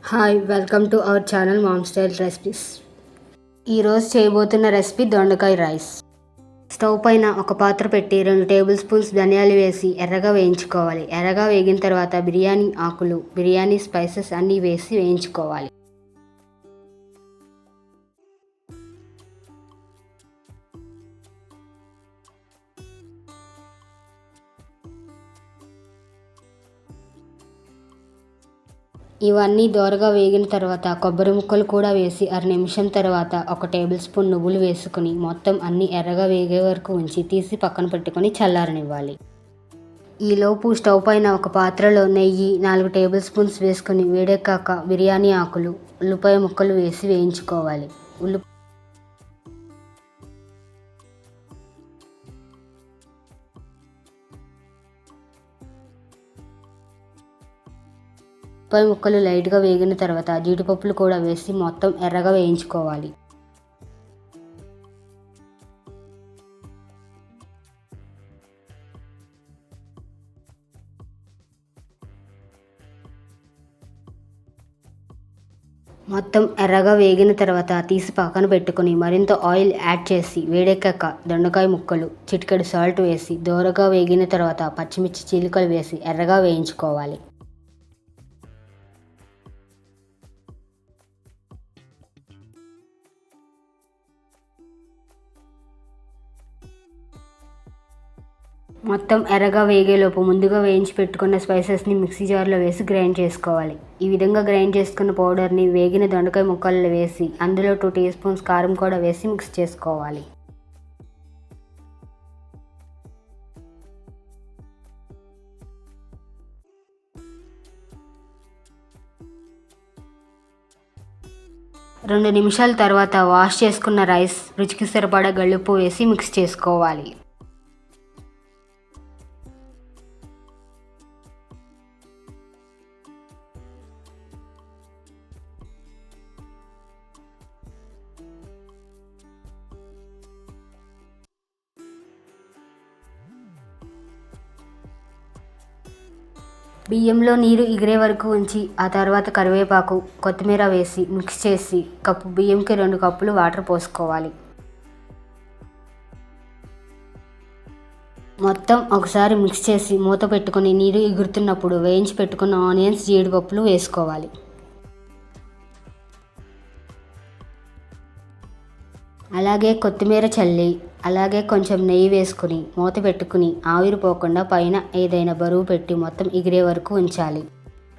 Hi welcome to our channel ma'am style recipes. ఈరోజు చేయబోతున్న recipe దొండకాయ రైస్. స్టవ్ పైన ఒక పాత్ర పెట్టి 2 టేబుల్ స్పూన్స్ ధనియాలు వేసి ఎర్రగా వేయించుకోవాలి. ఎర్రగా వేగిన తర్వాత బిర్యానీ ఆకులు, బిర్యానీ స్పైసెస్ అన్నీ వేసి వేయించుకోవాలి. ఇవన్నీ దోరగా వేగిన తర్వాత కొబ్బరి ముక్కలు కూడా వేసి 1/2 నిమిషం తర్వాత 1 టేబుల్ స్పూన్ నువ్వులు వేసుకుని మొత్తం అన్నీ ఎర్రగా వేగే వరకు ఉంచి తీసి పక్కన పెట్టుకొని చల్లారనివ్వాలి. ఈలోపు స్టవ్ పైన ఒక పాత్రలో నెయ్యి 4 టేబుల్ స్పూన్స్ వేసుకుని వేడెక్కాక బిర్యానీ ఆకులు, ఉల్లిపాయ ముక్కలు వేసి వేయించుకోవాలి. ఉల్లిపాయ ముక్కలు లైట్గా వేగిన తర్వాత జీడిపప్పులు కూడా వేసి మొత్తం ఎర్రగా వేయించుకోవాలి. మొత్తం ఎర్రగా వేగిన తర్వాత తీసి పక్కన పెట్టుకుని మరింత ఆయిల్ యాడ్ చేసి వేడెక్కాక దొండకాయ ముక్కలు, చిటికెడు సాల్ట్ వేసి దోరగా వేగిన తర్వాత పచ్చిమిర్చి చీలికలు వేసి ఎర్రగా వేయించుకోవాలి. మొత్తం ఎర్రగా వేగేలోపు ముందుగా వేయించి పెట్టుకున్న స్పైసెస్ని మిక్సీ జార్లో వేసి గ్రైండ్ చేసుకోవాలి. ఈ విధంగా గ్రైండ్ చేసుకున్న పౌడర్ని వేగిన దొండకాయ ముక్కల్లో వేసి అందులో 2 టీ స్పూన్స్ కారం కూడా వేసి మిక్స్ చేసుకోవాలి. రెండు నిమిషాల తర్వాత వాష్ చేసుకున్న రైస్, రుచికి సరిపడా గళ్ళుప్పు వేసి మిక్స్ చేసుకోవాలి. బియ్యంలో నీరు ఎగిరే వరకు ఉంచి ఆ తర్వాత కరివేపాకు, కొత్తిమీర వేసి మిక్స్ చేసి కప్పు బియ్యంకి 2 కప్పులు వాటర్ పోసుకోవాలి. మొత్తం ఒకసారి మిక్స్ చేసి మూత పెట్టుకుని నీరు ఎగురుతున్నప్పుడు వేయించి పెట్టుకున్న ఆనియన్స్, జీడిపప్పులు వేసుకోవాలి. అలాగే కొత్తిమీర చల్లి అలాగే కొంచెం నెయ్యి వేసుకుని మూత పెట్టుకుని ఆవిరి పోకుండా పైన ఏదైనా బరువు పెట్టి మొత్తం ఎగిరే వరకు ఉంచాలి.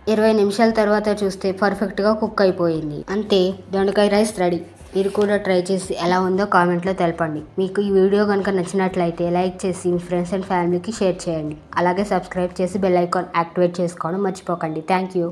20 నిమిషాల తర్వాత చూస్తే పర్ఫెక్ట్గా కుక్ అయిపోయింది. అంతే, దొండకాయ రైస్ రెడీ. మీరు కూడా ట్రై చేసి ఎలా ఉందో కామెంట్లో తెలపండి. మీకు ఈ వీడియో కనుక నచ్చినట్లయితే లైక్ చేసి మీ ఫ్రెండ్స్ అండ్ ఫ్యామిలీకి షేర్ చేయండి. అలాగే సబ్స్క్రైబ్ చేసి బెల్ ఐకాన్ యాక్టివేట్ చేసుకోవడం మర్చిపోకండి. Thank you.